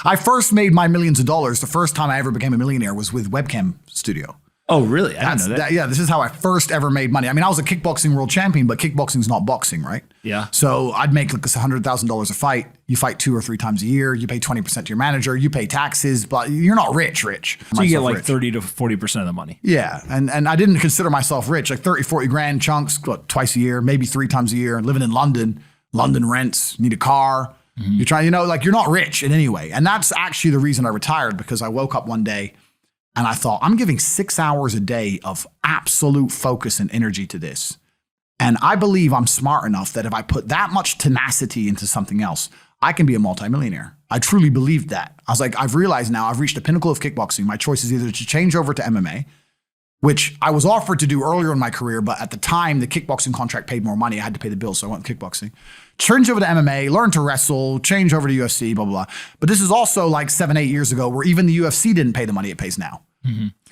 I first made my millions of dollars. The first time I ever became a millionaire was with webcam studio. Oh, really? I didn't know that. Yeah, this is how I first ever made money. I mean, I was a kickboxing world champion, but kickboxing's not boxing, right? Yeah. So I'd make like $100,000 a fight. You fight 2 or 3 times a year. You pay 20% to your manager. You pay taxes, but you're not rich. So you get like 30 to 40% of the money. Yeah. And I didn't consider myself rich, like 30, 40 grand chunks, twice a year, maybe 3 times a year, living in London. London rents, need a car. You're trying, like you're not rich in any way. And that's actually the reason I retired, because I woke up one day and I thought, I'm giving 6 hours a day of absolute focus and energy to this. And I believe I'm smart enough that if I put that much tenacity into something else, I can be a multimillionaire. I truly believed that. I was like, I've realized now I've reached the pinnacle of kickboxing. My choice is either to change over to MMA, which I was offered to do earlier in my career, but at the time, the kickboxing contract paid more money. I had to pay the bills, so I went with kickboxing. Change over to MMA, learn to wrestle, change over to UFC, blah, blah, blah. But this is also like 7, 8 years ago where even the UFC didn't pay the money it pays now.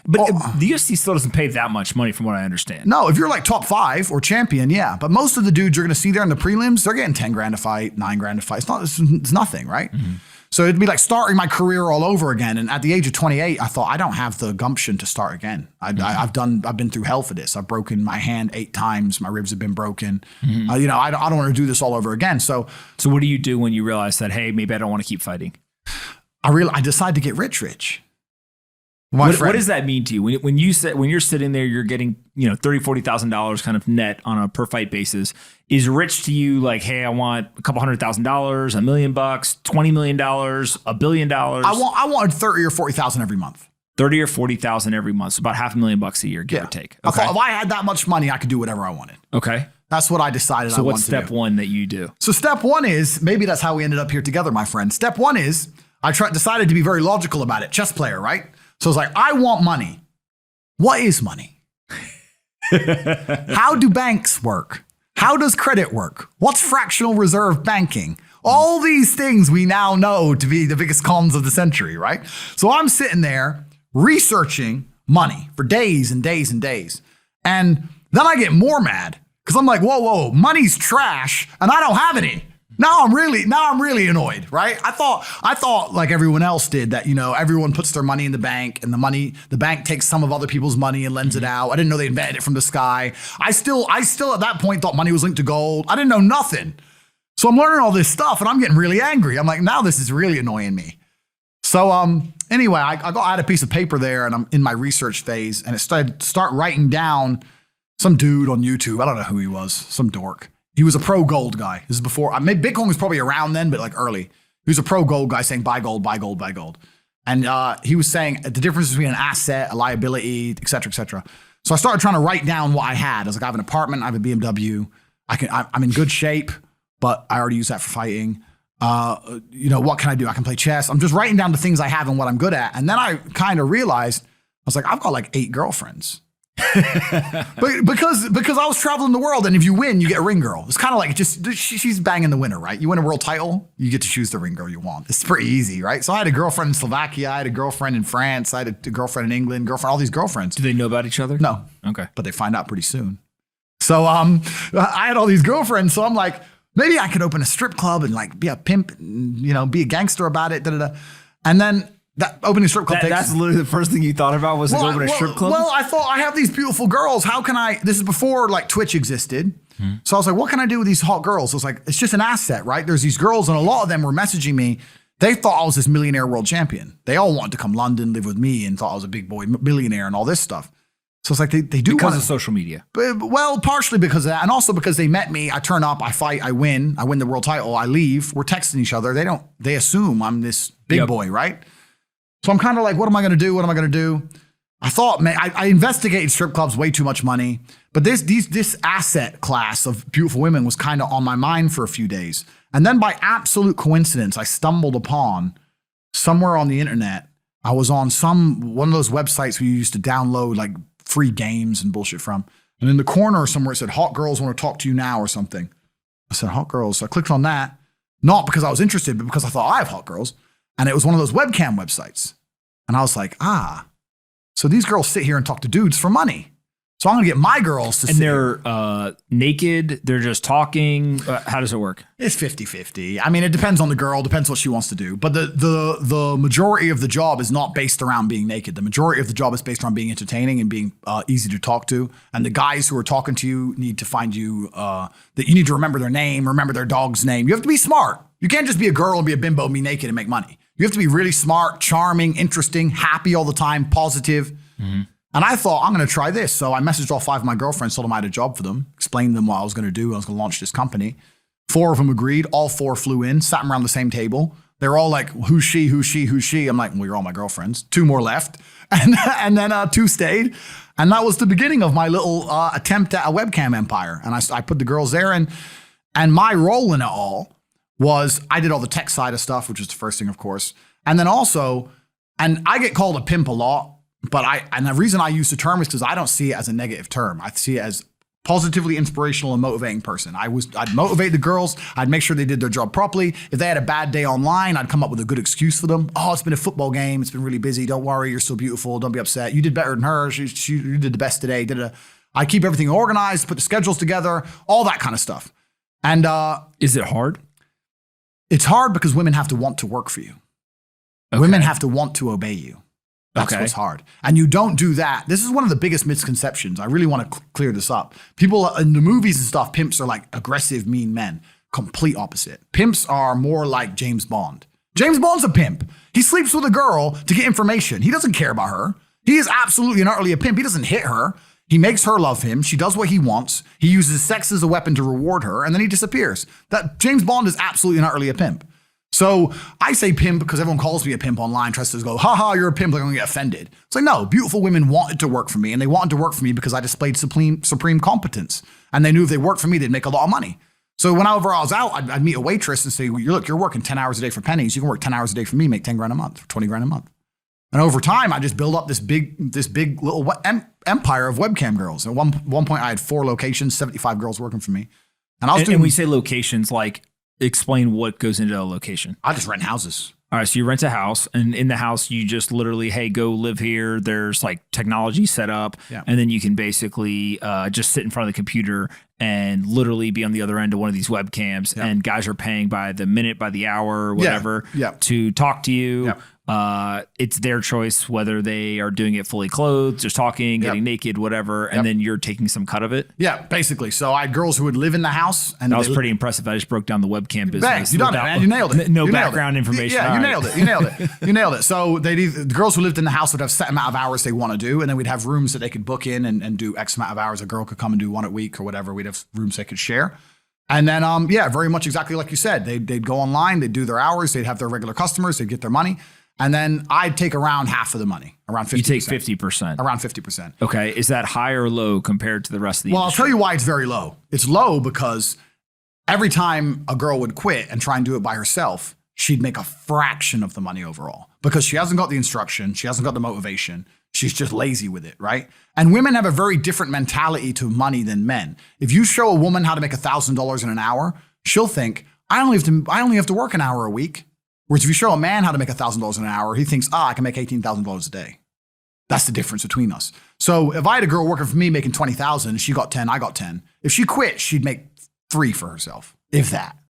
But the UFC still doesn't pay that much money from what I understand. No, if you're like top 5 or champion, yeah. But most of the dudes you're going to see there in the prelims, they're getting 10 grand a fight, 9 grand a fight. It's nothing, right? So it'd be like starting my career all over again. And at the age of 28, I thought, I don't have the gumption to start again. I've been through hell for this. I've broken my hand 8 times. My ribs have been broken. I don't want to do this all over again. So what do you do when you realize that, hey, maybe I don't want to keep fighting? I decided to get rich. What does that mean to you? When you're sitting there, you're getting, $30,000, $40,000 kind of net on a per fight basis. Is rich to you like, hey, I want a couple $100,000, $1 million, $20 million, $1 billion? I wanted 30 or 40,000 every month. 30 or 40,000 every month, so about $500,000 a year, give or take. Okay. I thought if I had that much money, I could do whatever I wanted. Okay. That's what I decided I wanted to do. So what's step 1 that you do? So step 1 is, maybe that's how we ended up here together, my friend. Step 1 is, decided to be very logical about it. Chess player, right? So it's like, I want money. What is money? How do banks work? How does credit work? What's fractional reserve banking? All these things we now know to be the biggest cons of the century, right? So I'm sitting there researching money for days and days and days. And then I get more mad because I'm like, whoa, money's trash and I don't have any. Now I'm really annoyed, right? I thought like everyone else did that, everyone puts their money in the bank and the bank takes some of other people's money and lends it out. I didn't know they invented it from the sky. I still at that point thought money was linked to gold. I didn't know nothing. So I'm learning all this stuff and I'm getting really angry. I'm like, now this is really annoying me. So anyway, I had a piece of paper there and I'm in my research phase and it start writing down some dude on YouTube. I don't know who he was, some dork. He was a pro gold guy. This is before, maybe Bitcoin was probably around then, but like early. He was a pro gold guy saying buy gold, buy gold, buy gold. And he was saying the difference between an asset, a liability, et cetera, et cetera. So I started trying to write down what I had. I was like, I have an apartment, I have a BMW. I'm in good shape, but I already use that for fighting. What can I do? I can play chess. I'm just writing down the things I have and what I'm good at. And then I kind of realized, I was like, I've got like 8 girlfriends. But because I was traveling the world and if you win, you get a ring girl. It's kind of like she's banging the winner, right? You win a world title, you get to choose the ring girl you want. It's pretty easy, right? So I had a girlfriend in Slovakia, I had a girlfriend in France, I had a girlfriend in England, all these girlfriends. Do they know about each other? No. Okay. But they find out pretty soon. So I had all these girlfriends, so I'm like, maybe I could open a strip club and like be a pimp, and, be a gangster about it, And then that opening a strip club that's literally the first thing you thought about was to open a strip club? Well, I thought I have these beautiful girls. How can this is before like Twitch existed. So I was like, what can I do with these hot girls? I was like, it's just an asset, right? There's these girls and a lot of them were messaging me. They thought I was this millionaire world champion. They all wanted to come London, live with me and thought I was a big boy millionaire and all this stuff. So it's like they do because of social media. Well, partially because of that. And also because they met me. I turn up, I fight, I win the world title, I leave. We're texting each other. They assume I'm this big boy, right? So I'm kind of like, what am I going to do? What am I going to do? I thought, man, I investigated strip clubs, way too much money. But this asset class of beautiful women was kind of on my mind for a few days. And then by absolute coincidence, I stumbled upon somewhere on the internet. I was on one of those websites where you used to download like free games and bullshit from. And in the corner somewhere it said, hot girls want to talk to you now or something. I said, hot girls. So I clicked on that, not because I was interested, but because I thought I have hot girls. And it was one of those webcam websites. And I was like, so these girls sit here and talk to dudes for money. So I'm going to get my girls to And they're naked. They're just talking. How does it work? It's 50-50. I mean, it depends on the girl, depends what she wants to do. But the majority of the job is not based around being naked. The majority of the job is based around being entertaining and being easy to talk to. And the guys who are talking to you need to find you, that you need to remember their name, remember their dog's name. You have to be smart. You can't just be a girl and be a bimbo and be naked and make money. You have to be really smart, charming, interesting, happy all the time, positive. Mm-hmm. And I thought, I'm going to try this. So I messaged all 5 of my girlfriends, told them I had a job for them, explained to them what I was going to do. I was going to launch this company. 4 of them agreed. All 4 flew in, sat around the same table. They were all like, who's she, who's she, who's she? I'm like, well, you're all my girlfriends. 2 more left. And then 2 stayed. And that was the beginning of my little attempt at a webcam empire. And I put the girls there. And my role in it all was I did all the tech side of stuff, which is the first thing, of course. And then also, and I get called a pimp a lot. But the reason I use the term is because I don't see it as a negative term. I see it as positively inspirational and motivating person. I'd motivate the girls. I'd make sure they did their job properly. If they had a bad day online, I'd come up with a good excuse for them. Oh, it's been a football game. It's been really busy. Don't worry. You're so beautiful. Don't be upset. You did better than her. You did the best today. I keep everything organized, put the schedules together, all that kind of stuff. And is it hard? It's hard because women have to want to work for you. Okay. Women have to want to obey you. That's what's hard. And you don't do that. This is one of the biggest misconceptions. I really want to clear this up. People in the movies and stuff, pimps are like aggressive, mean men. Complete opposite. Pimps are more like James Bond. James Bond's a pimp. He sleeps with a girl to get information. He doesn't care about her. He is absolutely and utterly a pimp. He doesn't hit her. He makes her love him. She does what he wants. He uses sex as a weapon to reward her, and then he disappears. That James Bond is absolutely and utterly a pimp. So I say pimp because everyone calls me a pimp online, tries to go, haha, you're a pimp, like I'm gonna get offended. It's like, no, beautiful women wanted to work for me, and they wanted to work for me because I displayed supreme competence. And they knew if they worked for me, they'd make a lot of money. So whenever I was out, I'd meet a waitress and say, well, you're working 10 hours a day for pennies. You can work 10 hours a day for me, make 10 grand a month, 20 grand a month. And over time, I just built up this big little empire of webcam girls. At one point, I had 4 locations, 75 girls working for me. And we say locations, like, explain what goes into a location. I just rent houses. All right. So you rent a house, and in the house, you just literally, hey, go live here. There's like technology set up. Yeah. And then you can basically just sit in front of the computer and literally be on the other end of one of these webcams. Yeah. And guys are paying by the minute, by the hour, whatever, to talk to you. Yeah. It's their choice whether they are doing it fully clothed, just talking, getting naked, whatever, and then you're taking some cut of it. Yeah, basically. So I had girls who would live in the house, and that was pretty impressive. I just broke down the webcam business. Bang, you done it, man. You nailed it. No background information. Yeah, you nailed it. You nailed it. You nailed it. So the girls who lived in the house would have set amount of hours they want to do, and then we'd have rooms that they could book in and do X amount of hours. A girl could come and do 1 a week or whatever. We'd have rooms they could share. And then, very much exactly like you said. They'd go online, they'd do their hours, they'd have their regular customers, they'd get their money. And then I'd take around half of the money, around 50%. You take 50%. Around 50%. Okay. Is that high or low compared to the rest of the industry? I'll tell you why it's very low. It's low because every time a girl would quit and try and do it by herself, she'd make a fraction of the money overall because she hasn't got the instruction. She hasn't got the motivation. She's just lazy with it, right? And women have a very different mentality to money than men. If you show a woman how to make $1,000 in an hour, she'll think, I only have to work an hour a week. Whereas if you show a man how to make $1,000 in an hour, he thinks, I can make $18,000 a day. That's the difference between us. So if I had a girl working for me making $20,000, she got 10, I got 10. If she quit, she'd make 3 for herself, if that.